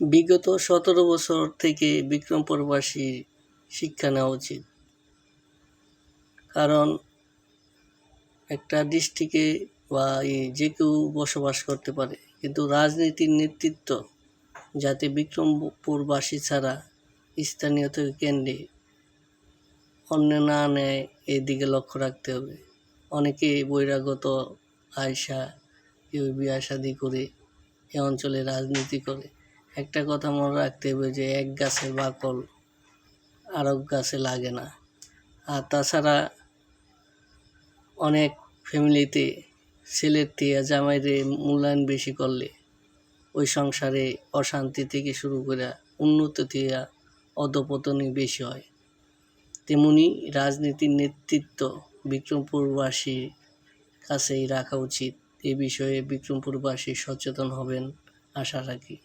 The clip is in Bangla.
বিগত ১৭ বছর থেকে বিক্রমপুরবাসীর শিক্ষা নেওয়া উচিত। কারণ একটা ডিস্ট্রিক্টে বা যে কেউ বসবাস করতে পারে, কিন্তু রাজনীতির নেতৃত্ব যাতে বিক্রমপুরবাসী ছাড়া স্থানীয় কেন্দ্রে অন্য না নেয়, এদিকে লক্ষ্য রাখতে হবে। অনেকে বহিরাগত আয়সা, কেউ বিয়ে শাদী করে এ অঞ্চলে রাজনীতি করে। একটা কথা মনে রাখতে হবে যে এক গাছের বাকল আরেক গাছে লাগে না। আর তাছাড়া অনেক ফ্যামিলিতে ছেলের থেকে জামাইরে মূল্যায়ন বেশি করলে ওই সংসারে অশান্তি থেকে শুরু করে উন্নতি থেকে অধঃপতনই বেশি হয়। তেমনি রাজনীতির নেতৃত্ব বিক্রমপুরবাসীর কাছেই রাখা উচিত। এ বিষয়ে বিক্রমপুরবাসী সচেতন হবেন আশা রাখি।